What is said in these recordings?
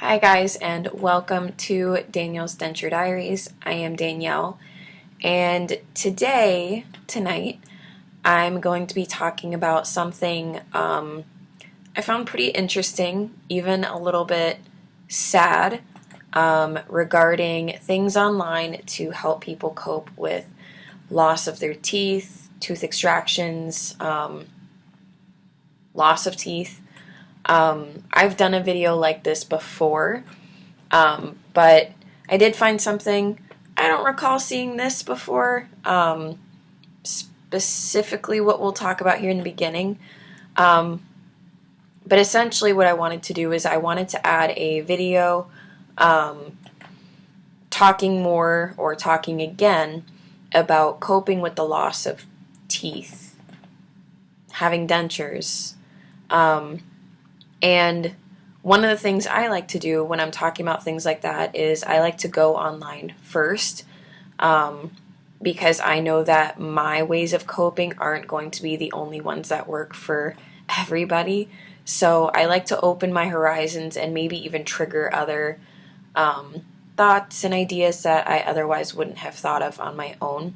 Hi guys, and welcome to Danielle's Denture Diaries. I am Danielle, and tonight, I'm going to be talking about something I found pretty interesting, even a little bit sad, regarding things online to help people cope with loss of their teeth, tooth extractions, loss of teeth. I've done a video like this before, but I did find something. I don't recall seeing this before, specifically what we'll talk about here in the beginning. But essentially what I wanted to do is I wanted to add a video talking again about coping with the loss of teeth, having dentures. And one of the things I like to do when I'm talking about things like that is I like to go online first, because I know that my ways of coping aren't going to be the only ones that work for everybody. So I like to open my horizons and maybe even trigger other thoughts and ideas that I otherwise wouldn't have thought of on my own.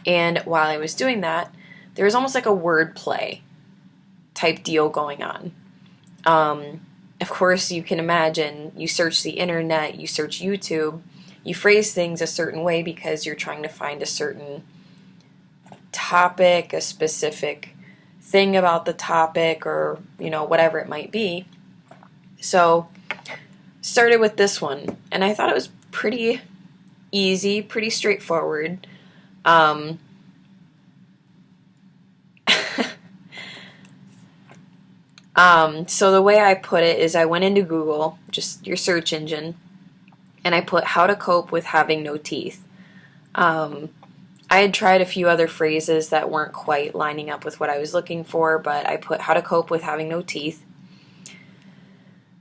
And while I was doing that, there was almost like a wordplay type deal going on. Of course, you can imagine, you search the internet, you search YouTube, you phrase things a certain way because you're trying to find a certain topic, a specific thing about the topic, or, whatever it might be. So, started with this one, and I thought it was pretty easy, pretty straightforward. So the way I put it is I went into Google, just your search engine, and I put how to cope with having no teeth. I had tried a few other phrases that weren't quite lining up with what I was looking for, but I put how to cope with having no teeth.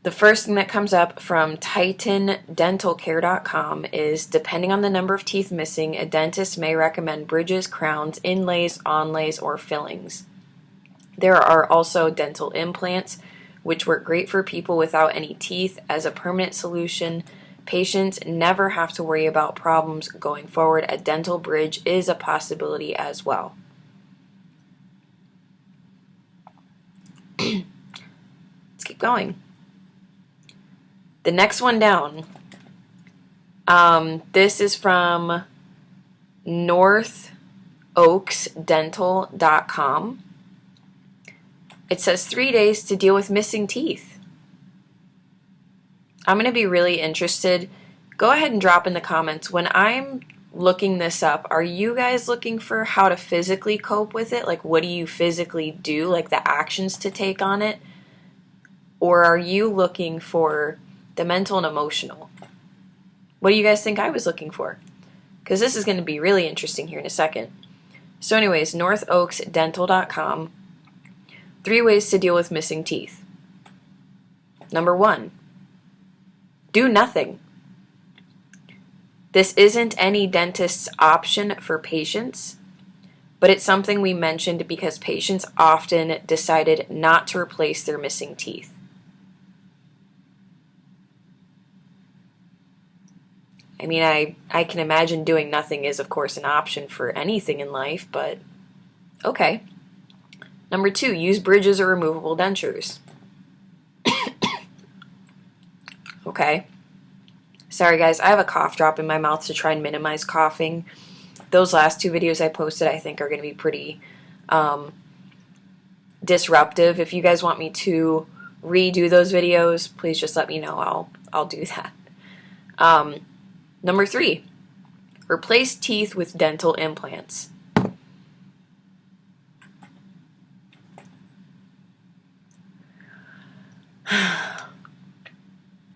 The first thing that comes up from TitanDentalCare.com is, depending on the number of teeth missing, a dentist may recommend bridges, crowns, inlays, onlays, or fillings. There are also dental implants, which work great for people without any teeth. As a permanent solution, patients never have to worry about problems going forward. A dental bridge is a possibility as well. Let's keep going. The next one down, this is from NorthOaksDental.com. It says 3 days to deal with missing teeth. I'm going to be really interested. Go ahead and drop in the comments. When I'm looking this up, are you guys looking for how to physically cope with it? Like, what do you physically do? Like, the actions to take on it? Or are you looking for the mental and emotional? What do you guys think I was looking for? Because this is going to be really interesting here in a second. So anyways, NorthOaksDental.com. 3 ways to deal with missing teeth. Number 1, do nothing. This isn't any dentist's option for patients, but it's something we mentioned because patients often decided not to replace their missing teeth. I mean, I can imagine doing nothing is, of course, an option for anything in life, but okay. Number 2, use bridges or removable dentures. Okay. Sorry guys, I have a cough drop in my mouth to try and minimize coughing. Those last 2 videos I posted I think are going to be pretty disruptive. If you guys want me to redo those videos, please just let me know. I'll do that. Number 3, replace teeth with dental implants.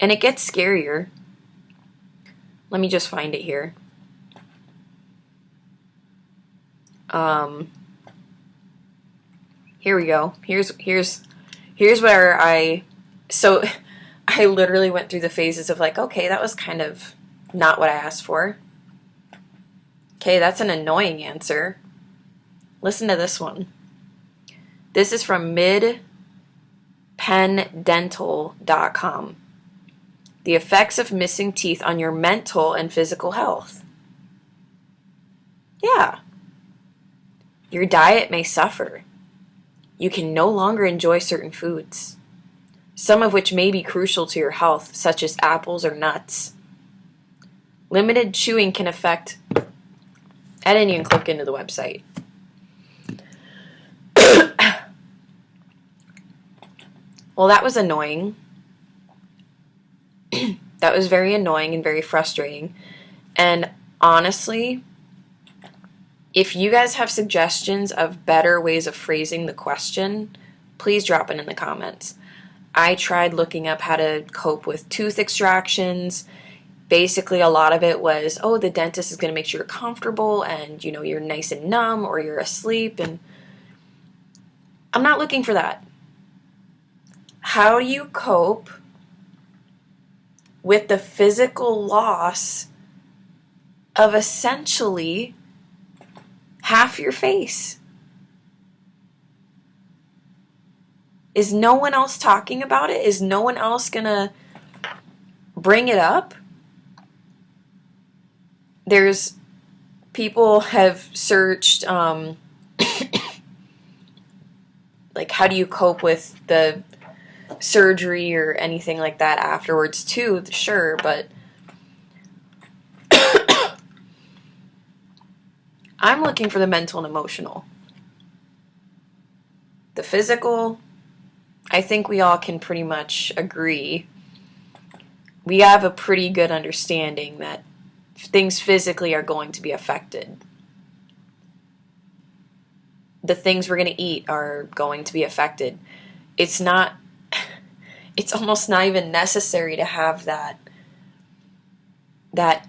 And it gets scarier. Let me just find it here. Here we go. Here's where so I literally went through the phases of like, okay, that was kind of not what I asked for. Okay, that's an annoying answer. Listen to this one. This is from midpenndental.com. The effects of missing teeth on your mental and physical health. Yeah. Your diet may suffer. You can no longer enjoy certain foods, some of which may be crucial to your health, such as apples or nuts. Limited chewing can affect... I didn't even click into the website. Well, that was annoying. That was very annoying and very frustrating. And honestly, if you guys have suggestions of better ways of phrasing the question, please drop it in the comments. I tried looking up how to cope with tooth extractions. Basically, a lot of it was, oh, the dentist is going to make sure you're comfortable and, you know, you're nice and numb or you're asleep. And I'm not looking for that. How do you cope with the physical loss of essentially half your face? Is no one else talking about it? Is no one else gonna bring it up? There's people have searched like, how do you cope with the surgery or anything like that afterwards too? Sure, but I'm looking for the mental and emotional. The physical, I think we all can pretty much agree. We have a pretty good understanding that things physically are going to be affected. The things we're going to eat are going to be affected. It's almost not even necessary to have that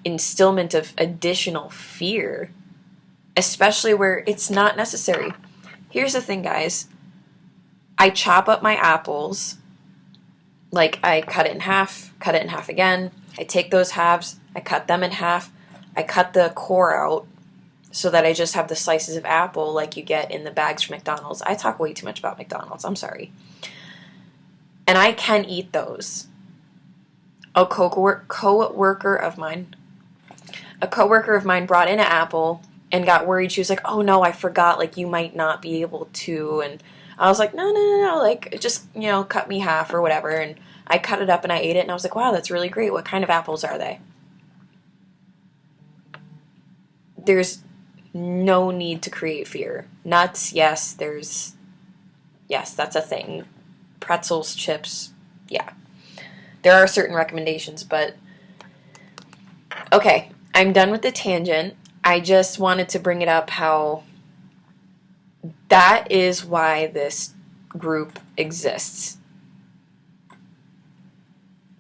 instillment of additional fear, especially where it's not necessary. Here's the thing, guys. I chop up my apples, like I cut it in half again. I take those halves, I cut them in half, I cut the core out so that I just have the slices of apple like you get in the bags from McDonald's. I talk way too much about McDonald's, I'm sorry. And I can eat those. A co-worker of mine brought in an apple and got worried. She was like, oh no, I forgot, like you might not be able to. And I was like, no, like just, you know, cut me half or whatever. And I cut it up and I ate it and I was like, wow, that's really great. What kind of apples are they? There's no need to create fear. Nuts, yes, that's a thing. Pretzels, chips, yeah. There are certain recommendations, but okay, I'm done with the tangent. I just wanted to bring it up how that is why this group exists.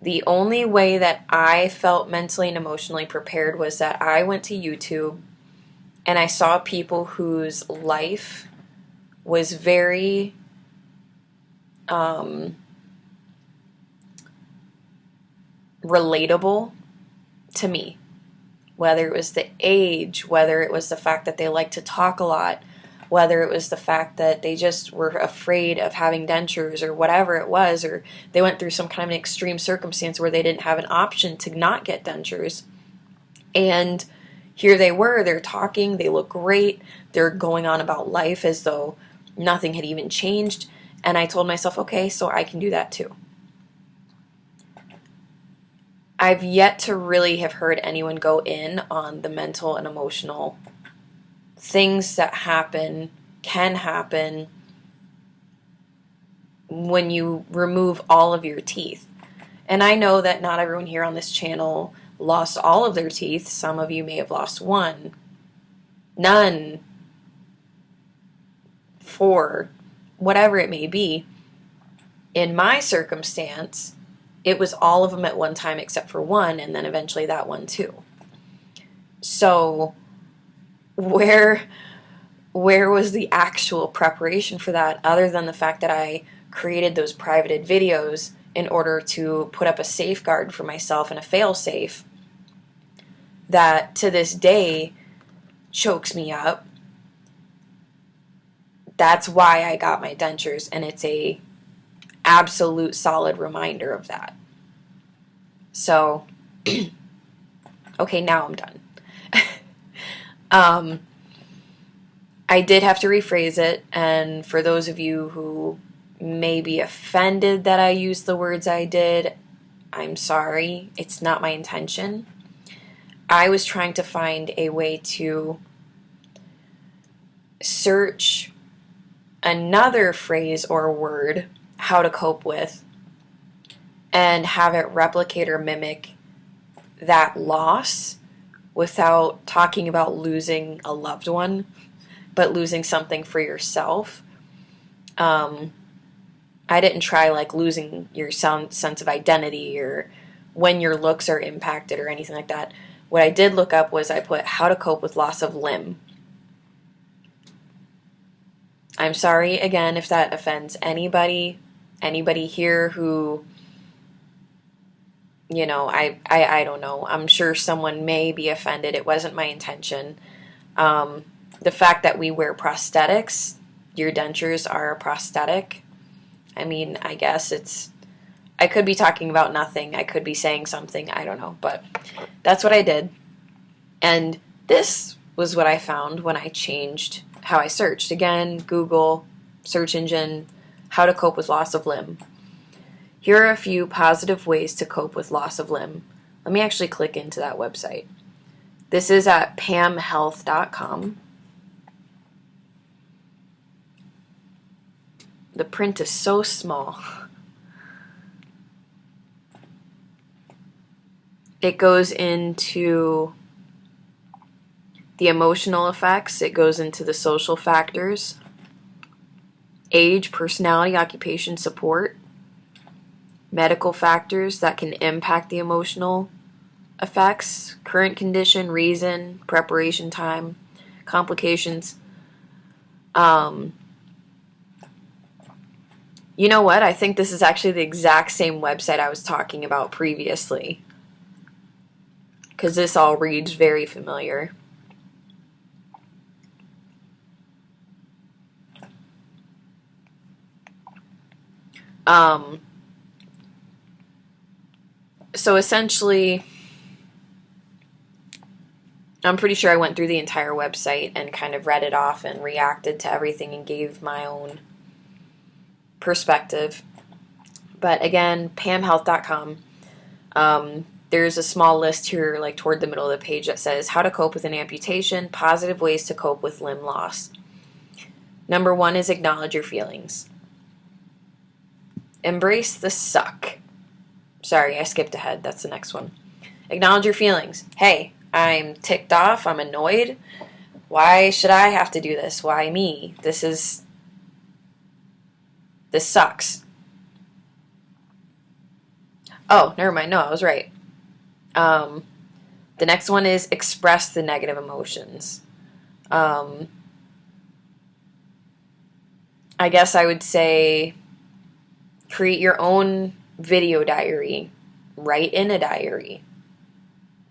The only way that I felt mentally and emotionally prepared was that I went to YouTube and I saw people whose life was very relatable to me. Whether it was the age, whether it was the fact that they like to talk a lot, whether it was the fact that they just were afraid of having dentures or whatever it was, or they went through some kind of an extreme circumstance where they didn't have an option to not get dentures. And here they were, they're talking, they look great, they're going on about life as though nothing had even changed. And I told myself, okay, so I can do that too. I've yet to really have heard anyone go in on the mental and emotional things that can happen when you remove all of your teeth. And I know that not everyone here on this channel lost all of their teeth. Some of you may have lost one, none, 4, whatever it may be. In my circumstance, it was all of them at one time except for one, and then eventually that one too. So where was the actual preparation for that, other than the fact that I created those privated videos in order to put up a safeguard for myself and a fail-safe that to this day chokes me up? That's why I got my dentures, and it's a absolute solid reminder of that. So, okay, now I'm done. um, I did have to rephrase it, and for those of you who may be offended that I used the words I did, I'm sorry. It's not my intention. I was trying to find a way to search another phrase or word, how to cope with, and have it replicate or mimic that loss without talking about losing a loved one, but losing something for yourself. I didn't try like losing your sense of identity or when your looks are impacted or anything like that. What I did look up was I put how to cope with loss of limb. I'm sorry again if that offends anybody here who, you know, I don't know. I'm sure someone may be offended. It wasn't my intention. The fact that we wear prosthetics, your dentures are a prosthetic. I mean, I guess I could be talking about nothing. I could be saying something. I don't know. But that's what I did. And this was what I found when I changed how I searched. Again, Google, search engine, how to cope with loss of limb. Here are a few positive ways to cope with loss of limb. Let me actually click into that website. This is at pamhealth.com. The print is so small. It goes into the emotional effects. It goes into the social factors. Age, personality, occupation, support. Medical factors that can impact the emotional effects. Current condition, reason, preparation time, complications. You know what? I think this is actually the exact same website I was talking about previously, because this all reads very familiar. So essentially, I'm pretty sure I went through the entire website and kind of read it off and reacted to everything and gave my own perspective. But again, pamhealth.com. There's a small list here, like toward the middle of the page, that says how to cope with an amputation, positive ways to cope with limb loss. Number 1 is acknowledge your feelings. Embrace the suck. Sorry, I skipped ahead. That's the next one. Acknowledge your feelings. Hey, I'm ticked off. I'm annoyed. Why should I have to do this? Why me? This sucks. Oh, never mind. No, I was right. The next one is express the negative emotions. I guess I would say create your own video diary. Write in a diary.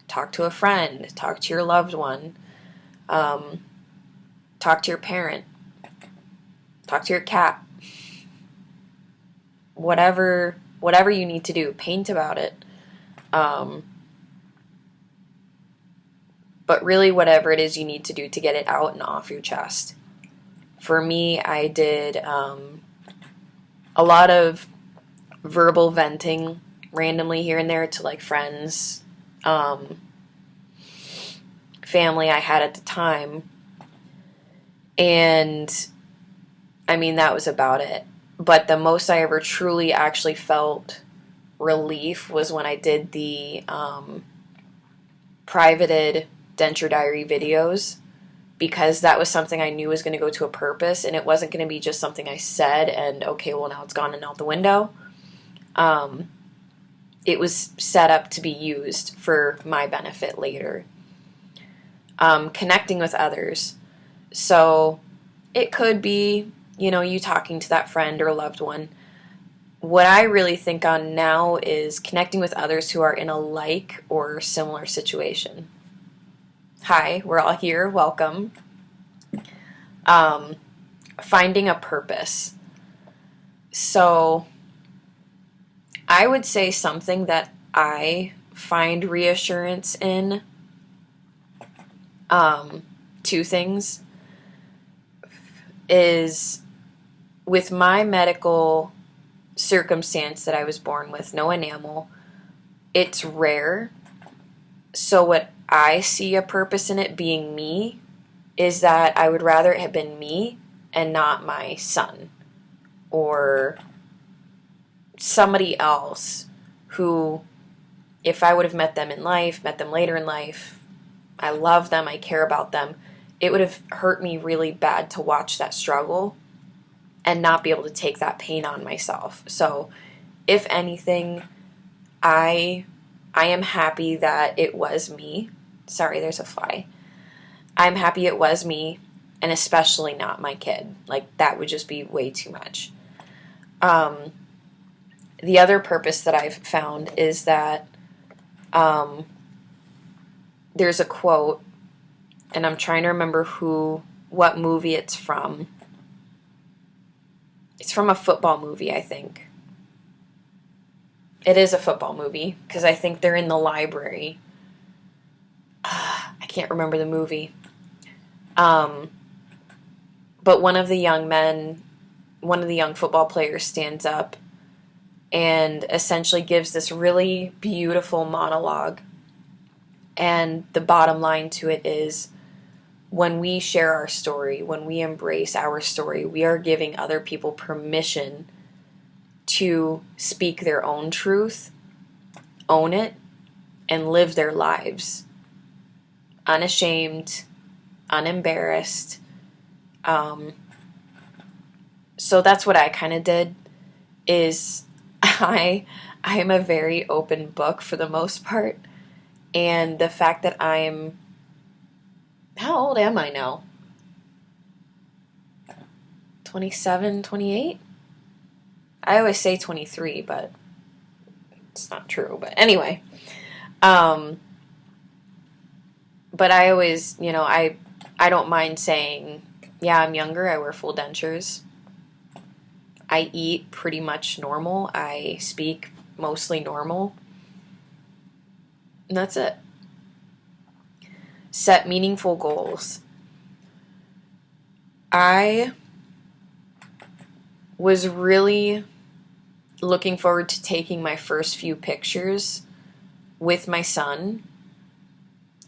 Talk to a friend. Talk to your loved one. Talk to your parent. Talk to your cat. Whatever you need to do, paint about it. But really whatever it is you need to do to get it out and off your chest. For me, I did a lot of verbal venting randomly here and there to like friends, family I had at the time. And I mean, that was about it. But the most I ever truly actually felt relief was when I did the privated denture diary videos, because that was something I knew was going to go to a purpose, and it wasn't going to be just something I said and okay, well now it's gone and out the window. It was set up to be used for my benefit later. Connecting with others. So it could be, you talking to that friend or loved one. What I really think on now is connecting with others who are in a like or similar situation. Hi, we're all here. Welcome. Finding a purpose. So I would say something that I find reassurance in, two things, is with my medical circumstance that I was born with, no enamel, it's rare. So what I see a purpose in it being me is that I would rather it have been me and not my son or somebody else who, if I would have met them in life, met them later in life, I love them, I care about them, it would have hurt me really bad to watch that struggle and not be able to take that pain on myself. So, if anything, I am happy that it was me. Sorry, there's a fly. I'm happy it was me, and especially not my kid. Like, that would just be way too much. The other purpose that I've found is that there's a quote, and I'm trying to remember what movie it's from. It's from a football movie, I think. It is a football movie, because I think they're in the library. I can't remember the movie. But one of the young football players stands up and essentially gives this really beautiful monologue. And the bottom line to it is, when we share our story, when we embrace our story, we are giving other people permission to speak their own truth, own it, and live their lives unashamed, unembarrassed. So that's what I kind of did. Is I am a very open book for the most part, and the fact that how old am I now? 27, 28? I always say 23, but it's not true. But anyway, but I always, I don't mind saying, yeah, I'm younger. I wear full dentures. I eat pretty much normal. I speak mostly normal. And that's it. Set meaningful goals. I was really looking forward to taking my first few pictures with my son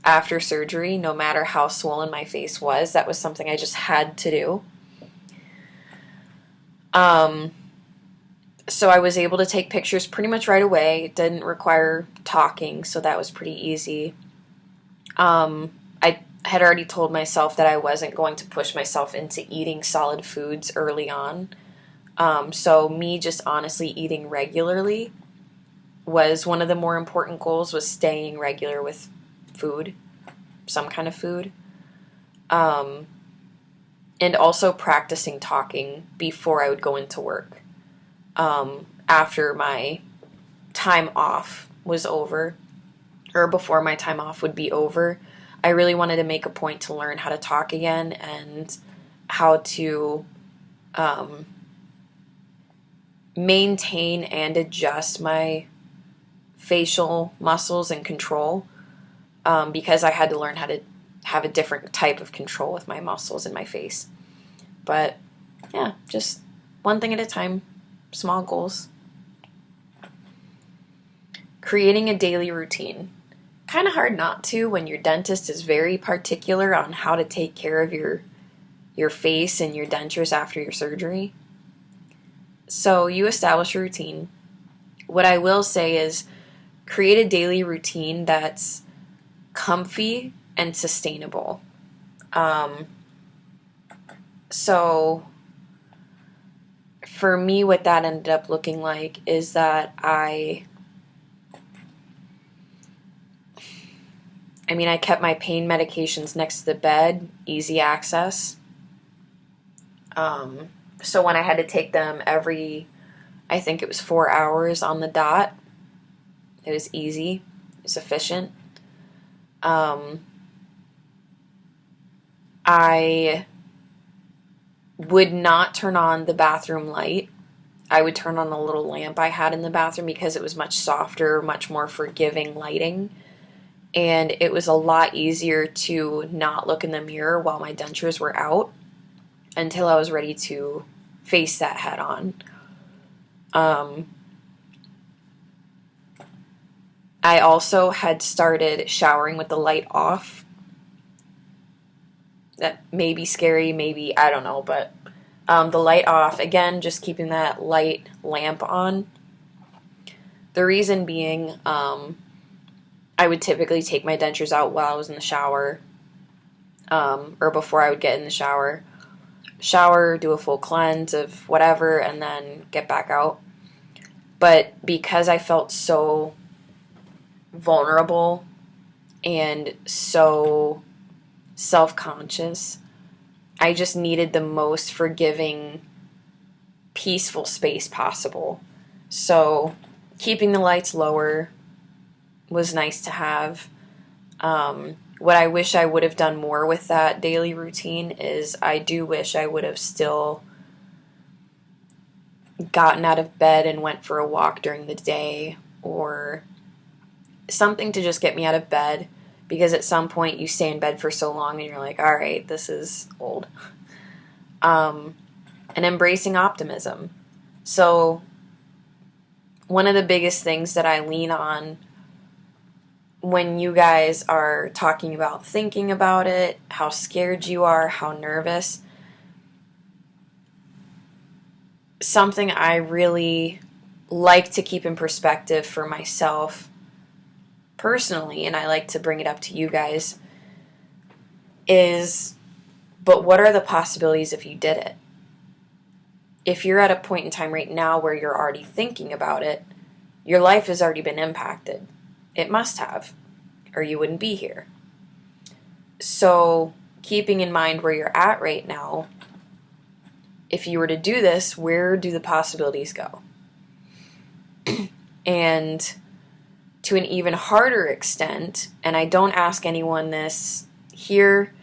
after surgery, no matter how swollen my face was. That was something I just had to do. So I was able to take pictures pretty much right away. It didn't require talking, so that was pretty easy. I had already told myself that I wasn't going to push myself into eating solid foods early on. So me just honestly eating regularly was one of the more important goals, was staying regular with food, some kind of food. And also practicing talking before I would go into work. After my time off was over, or before my time off would be over, I really wanted to make a point to learn how to talk again and how to maintain and adjust my facial muscles and control, because I had to learn how to have a different type of control with my muscles in my face. But yeah, just one thing at a time, small goals. Creating a daily routine. Kind of hard not to when your dentist is very particular on how to take care of your face and your dentures after your surgery. So you establish a routine. What I will say is, create a daily routine that's comfy and sustainable. So for me, what that ended up looking like is that I kept my pain medications next to the bed, easy access. So when I had to take them I think it was 4 hours on the dot, it was easy, it was efficient. I would not turn on the bathroom light. I would turn on the little lamp I had in the bathroom because it was much softer, much more forgiving lighting. And it was a lot easier to not look in the mirror while my dentures were out until I was ready to face that head on. I also had started showering with the light off. That may be scary, maybe, I don't know, but the light off, again, just keeping that light lamp on. The reason being, I would typically take my dentures out while I was in the shower, or before I would get in the shower, do a full cleanse of whatever, and then get back out. But because I felt so vulnerable and so self-conscious, I just needed the most forgiving, peaceful space possible. So keeping the lights lower was nice to have. What I wish I would have done more with that daily routine is I do wish I would have still gotten out of bed and went for a walk during the day, or something to just get me out of bed, because at some point you stay in bed for so long and you're like, all right, this is old. And embracing optimism. So one of the biggest things that I lean on when you guys are talking about thinking about it, how scared you are, how nervous, something I really like to keep in perspective for myself personally, and I like to bring it up to you guys, is, but what are the possibilities if you did it? If you're at a point in time right now where you're already thinking about it, your life has already been impacted. It must have, or you wouldn't be here. So keeping in mind where you're at right now, if you were to do this, where do the possibilities go? And to an even harder extent, and I don't ask anyone this here,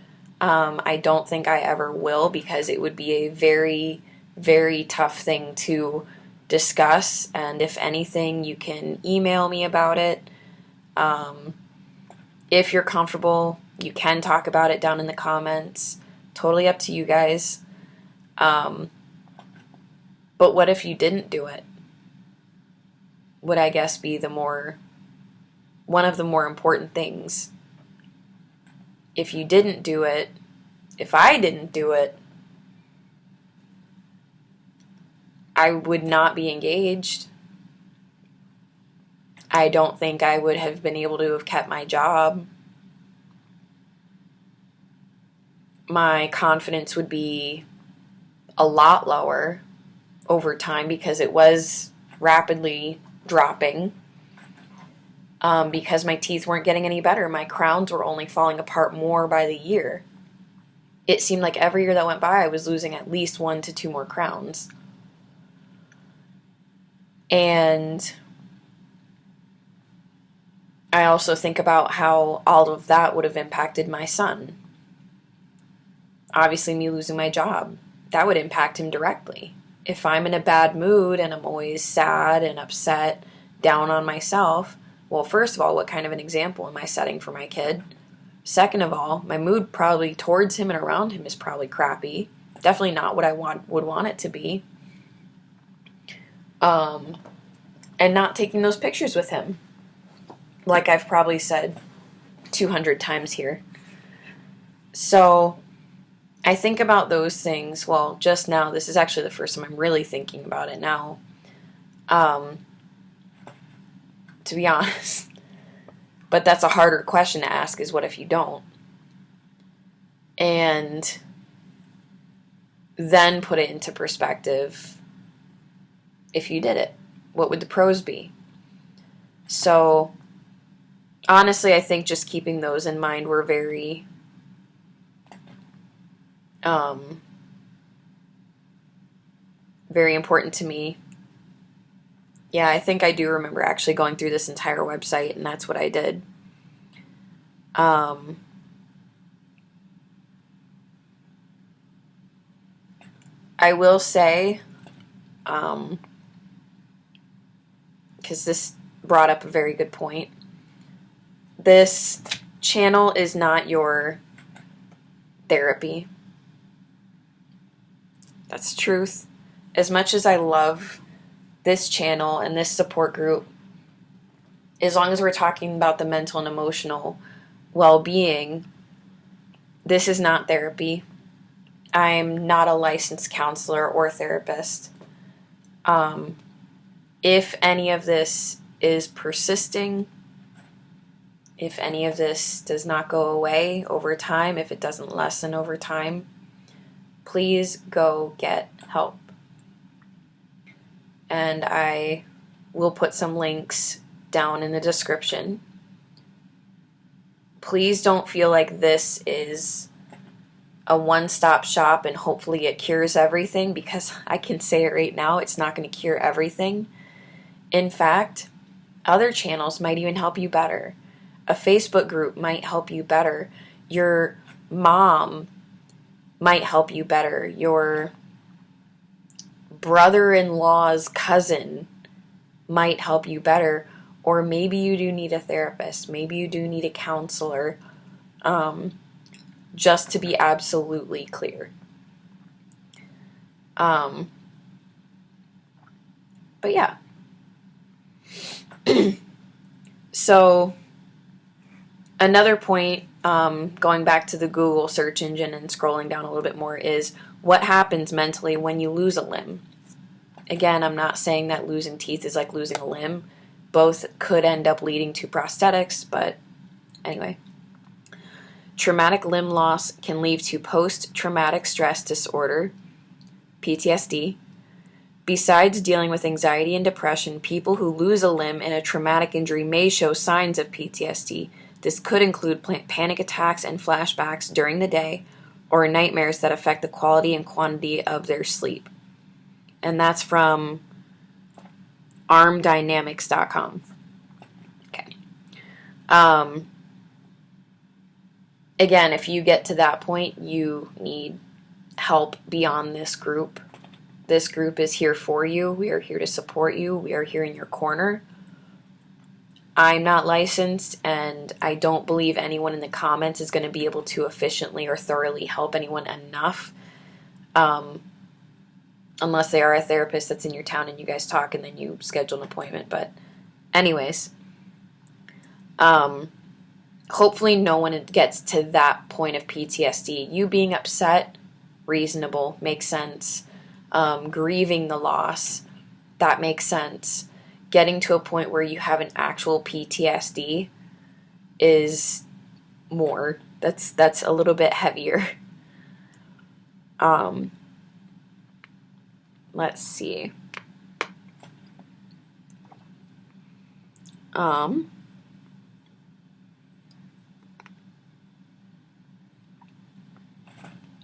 I don't think I ever will, because it would be a very, very tough thing to discuss, and if anything, you can email me about it. If you're comfortable, you can talk about it down in the comments. Totally up to you guys. But what if you didn't do it? Would, I guess, be one of the more important things. If you didn't do it, if I didn't do it, I would not be engaged. I don't think I would have been able to have kept my job. My confidence would be a lot lower over time because it was rapidly dropping. Because my teeth weren't getting any better. My crowns were only falling apart more by the year. It seemed like every year that went by I was losing at least 1 to 2 more crowns. And I also think about how all of that would have impacted my son. Obviously, me losing my job, that would impact him directly. If I'm in a bad mood and I'm always sad and upset, down on myself, well, first of all, what kind of an example am I setting for my kid? Second of all, my mood probably towards him and around him is probably crappy. Definitely not what I would want it to be. And not taking those pictures with him, like I've probably said 200 times here. So I think about those things. Well, just now, this is actually the first time I'm really thinking about it now. To be honest. But that's a harder question to ask, is what if you don't? And then put it into perspective. If you did it, what would the pros be? So honestly, I think just keeping those in mind were very very important to me. Yeah, I think I do remember actually going through this entire website, and that's what I did. I will say, because this brought up a very good point. This channel is not your therapy. That's the truth. As much as I love this channel and this support group, as long as we're talking about the mental and emotional well-being, this is not therapy. I'm not a licensed counselor or therapist. If any of this is persisting, if any of this does not go away over time, if it doesn't lessen over time, please go get help. And I will put some links down in the description. Please don't feel like this is a one-stop shop and hopefully it cures everything, because I can say it right now, it's not going to cure everything. In fact, other channels might even help you better. A Facebook group might help you better. Your mom might help you better. Your brother-in-law's cousin might help you better. Or maybe you do need a therapist. Maybe you do need a counselor. Just to be absolutely clear. But yeah. So, another point, going back to the Google search engine and scrolling down a little bit more, is what happens mentally when you lose a limb. Again, I'm not saying that losing teeth is like losing a limb. Both could end up leading to prosthetics, but anyway. Traumatic limb loss can lead to post-traumatic stress disorder, PTSD. Besides dealing with anxiety and depression, people who lose a limb in a traumatic injury may show signs of PTSD. This could include panic attacks and flashbacks during the day, or nightmares that affect the quality and quantity of their sleep. And that's from armdynamics.com. Okay. Again, if you get to that point, you need help beyond this group. This group is here for you. We are here to support you. We are here in your corner. I'm not licensed, and I don't believe anyone in the comments is going to be able to efficiently or thoroughly help anyone enough. Unless they are a therapist that's in your town and you guys talk and then you schedule an appointment. But anyways, hopefully no one gets to that point of PTSD. You being upset, reasonable, makes sense. Grieving the loss, that makes sense. Getting to a point where you have an actual PTSD is more. That's a little bit heavier. Let's see.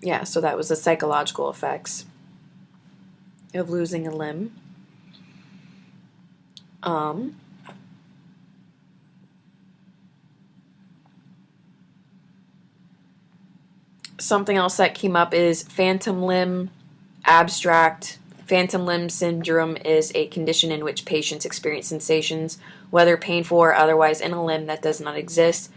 Yeah, so that was the psychological effects of losing a limb. Something else that came up is phantom limb abstract. Phantom limb syndrome is a condition in which patients experience sensations, whether painful or otherwise, in a limb that does not exist.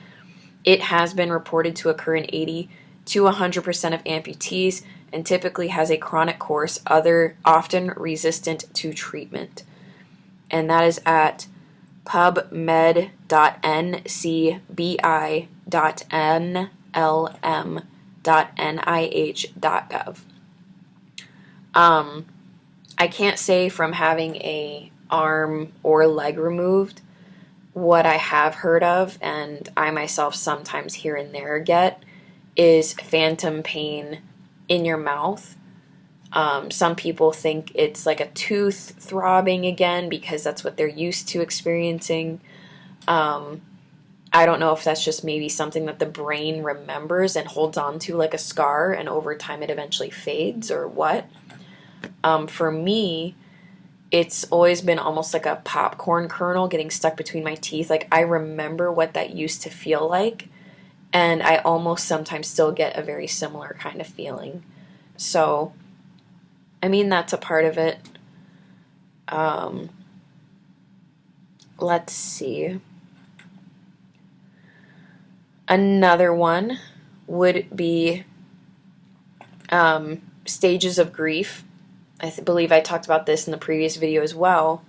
It has been reported to occur in 80 to 100% of amputees and typically has a chronic course, often resistant to treatment. And that is at pubmed.ncbi.nlm.nih.gov. I can't say from having a arm or leg removed. What I have heard of, and I myself sometimes here and there get, is phantom pain in your mouth. Some people think it's like a tooth throbbing again because that's what they're used to experiencing. I don't know if that's just maybe something that the brain remembers and holds on to like a scar, and over time it eventually fades, or what. For me, it's always been almost like a popcorn kernel getting stuck between my teeth. Like, I remember what that used to feel like, and I almost sometimes still get a very similar kind of feeling. So, I mean, that's a part of it. let's see. Another one would be stages of grief. I believe I talked about this in the previous video as well.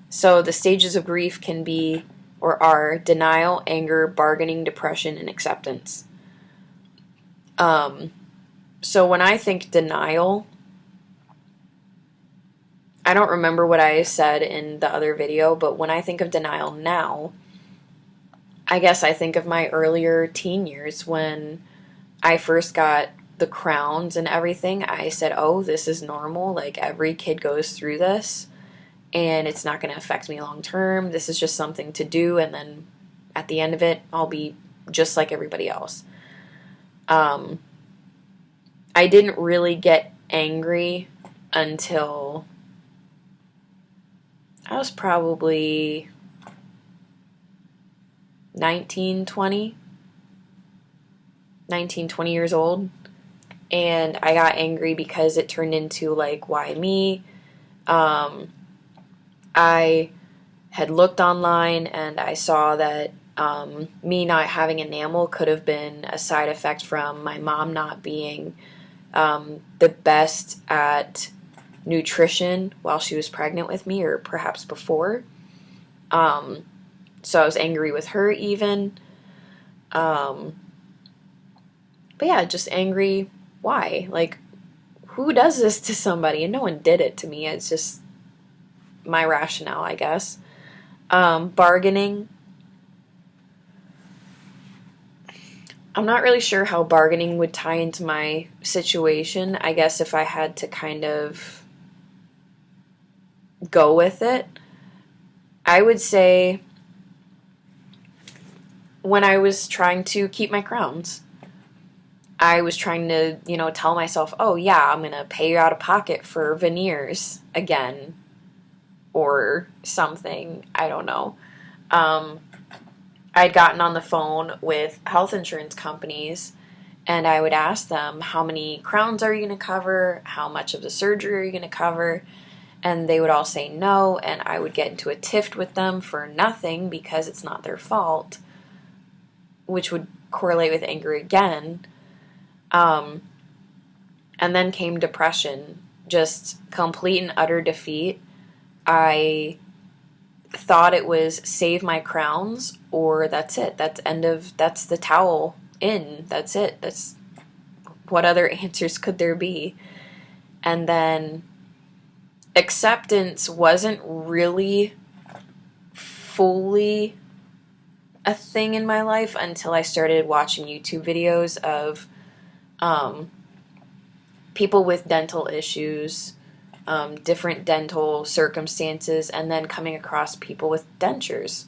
So the stages of grief can be or are denial, anger, bargaining, depression, and acceptance. So when I think denial, I don't remember what I said in the other video, but when I think of denial now, I guess I think of my earlier teen years when I first got the crowns and everything. I said, oh, this is normal. Like, every kid goes through this, and it's not going to affect me long term. This is just something to do, and then at the end of it, I'll be just like everybody else. I didn't really get angry until I was probably 19, 20 years old. And I got angry because it turned into, like, why me? I had looked online and I saw that me not having enamel could have been a side effect from my mom not being the best at nutrition while she was pregnant with me, or perhaps before. So I was angry with her even. But yeah, just angry. Why? Like, who does this to somebody? And no one did it to me. It's just my rationale, I guess. Bargaining. I'm not really sure how bargaining would tie into my situation. I guess if I had to kind of go with it, I would say when I was trying to keep my crowns, I was trying to, tell myself, oh yeah, I'm going to pay you out of pocket for veneers again or something. I don't know. I'd gotten on the phone with health insurance companies, and I would ask them, how many crowns are you going to cover? How much of the surgery are you going to cover? And they would all say no, and I would get into a tiff with them for nothing because it's not their fault, which would correlate with anger again. And then came depression, just complete and utter defeat. I thought it was save my crowns or that's it. That's the towel in. That's it. That's what other answers could there be? And then acceptance wasn't really fully a thing in my life until I started watching YouTube videos of people with dental issues, different dental circumstances, and then coming across people with dentures.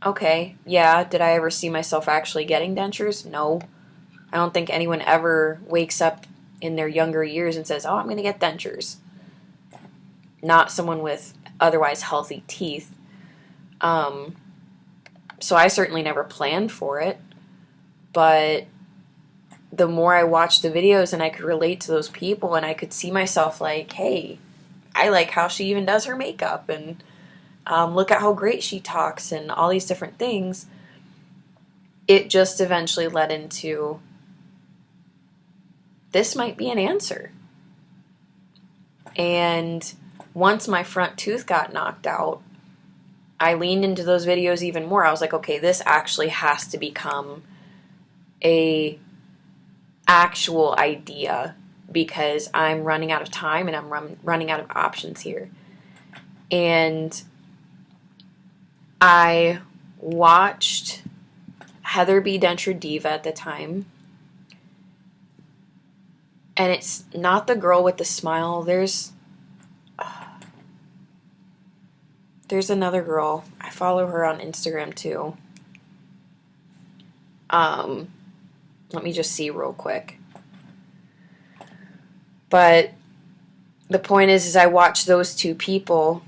Okay, yeah, did I ever see myself actually getting dentures? No. I don't think anyone ever wakes up in their younger years and says, oh, I'm going to get dentures. Not someone with otherwise healthy teeth. So I certainly never planned for it, but the more I watched the videos and I could relate to those people and I could see myself like, hey, I like how she even does her makeup, and look at how great she talks and all these different things, it just eventually led into, this might be an answer. And once my front tooth got knocked out, I leaned into those videos even more. I was like, okay, this actually has to become a actual idea because I'm running out of time and I'm running out of options here. And I watched Heather B. Denture Diva at the time. And it's not the girl with the smile. There's another girl. I follow her on Instagram too. Let me just see real quick. But the point is I watched those two people,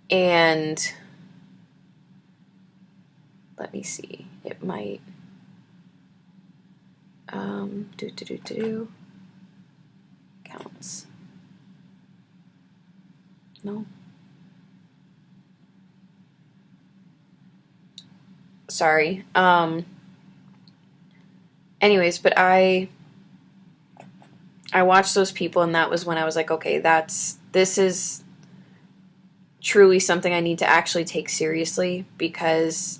and let me see. It might counts. No. Sorry. Anyways, but I watched those people, and that was when I was like, okay, this is truly something I need to actually take seriously, because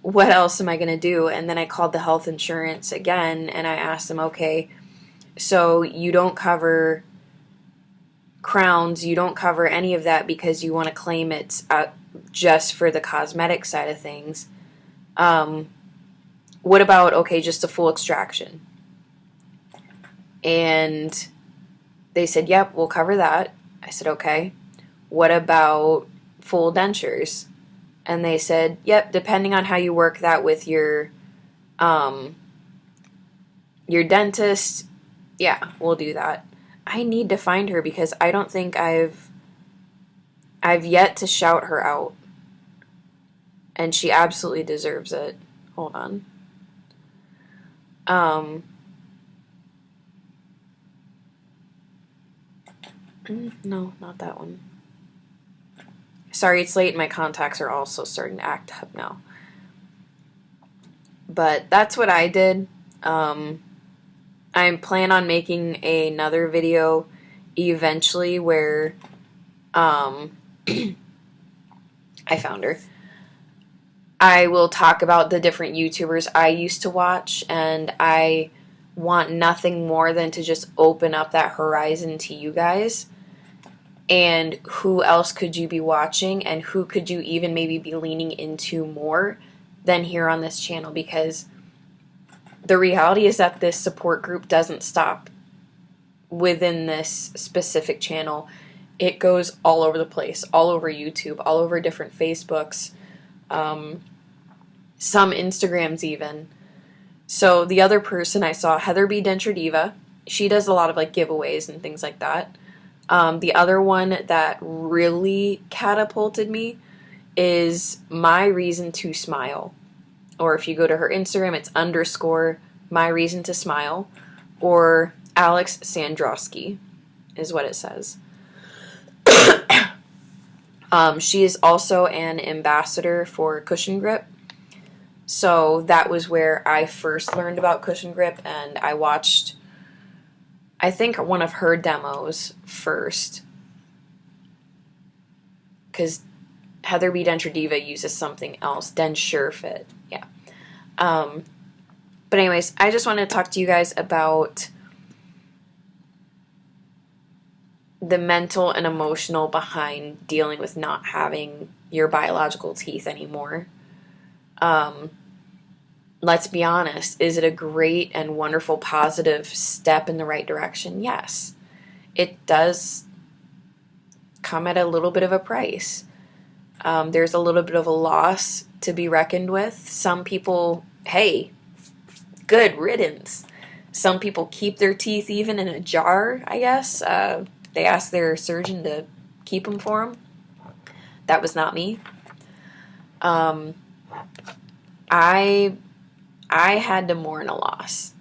what else am I going to do? And then I called the health insurance again, and I asked them, okay, so you don't cover crowns, you don't cover any of that because you want to claim it's just for the cosmetic side of things. What about, okay, just a full extraction? And they said, yep, we'll cover that. I said, okay. What about full dentures? And they said, yep, depending on how you work that with your dentist, yeah, we'll do that. I need to find her because I don't think I've yet to shout her out. And she absolutely deserves it. Hold on. No, not that one. Sorry, it's late and my contacts are also starting to act up now. But that's what I did. I plan on making another video eventually where I found her. I will talk about the different YouTubers I used to watch, and I want nothing more than to just open up that horizon to you guys. And who else could you be watching, and who could you even maybe be leaning into more than here on this channel? Because the reality is that this support group doesn't stop within this specific channel. It goes all over the place, all over YouTube, all over different Facebooks, some Instagrams even. So the other person I saw, Heather B. Denture Diva, she does a lot of like giveaways and things like that. The other one that really catapulted me is My Reason to Smile. Or if you go to her Instagram, it's _ My Reason to Smile. Or Alex Sandrowski is what it says. She is also an ambassador for Cushion Grip. So that was where I first learned about Cushion Grip, and I watched, I think, one of her demos first. Because Heather B. Denture Diva uses something else, Denture Fit. Yeah. But anyways, I just wanted to talk to you guys about the mental and emotional behind dealing with not having your biological teeth anymore. Let's be honest, is it a great and wonderful positive step in the right direction? Yes. It does come at a little bit of a price. There's a little bit of a loss to be reckoned with. Some people, hey, good riddance. Some people keep their teeth even in a jar, I guess. They ask their surgeon to keep them for them. That was not me. I had to mourn a loss.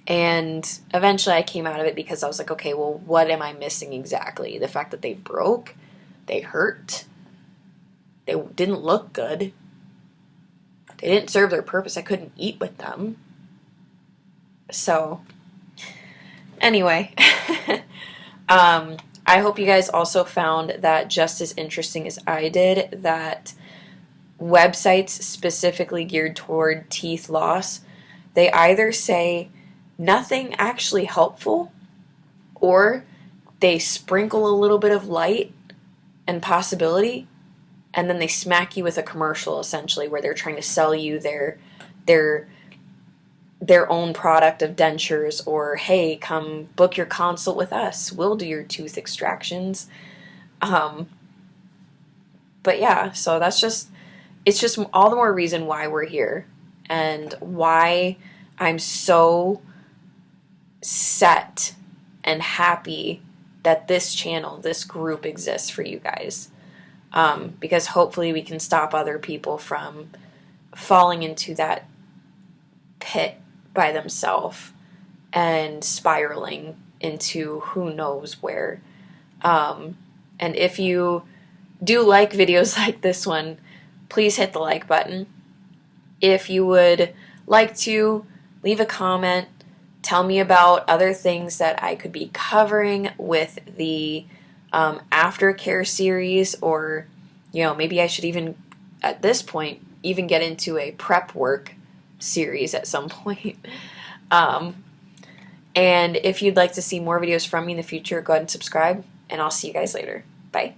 And eventually I came out of it because I was like, okay, well, what am I missing exactly? The fact that they broke, they hurt, they didn't look good, they didn't serve their purpose, I couldn't eat with them. So, anyway, I hope you guys also found that just as interesting as I did, that websites specifically geared toward teeth loss, they either say nothing actually helpful, or they sprinkle a little bit of light and possibility, and then they smack you with a commercial, essentially, where they're trying to sell you their own product of dentures, or hey, come book your consult with us, we'll do your tooth extractions. But yeah, so it's just all the more reason why we're here, and why I'm so set and happy that this channel, this group exists for you guys. Because hopefully we can stop other people from falling into that pit by themselves and spiraling into who knows where. And if you do like videos like this one, please hit the like button. If you would like to, leave a comment. Tell me about other things that I could be covering with the aftercare series, or maybe I should even, at this point, even get into a prep work series at some point. And if you'd like to see more videos from me in the future, go ahead and subscribe, and I'll see you guys later. Bye.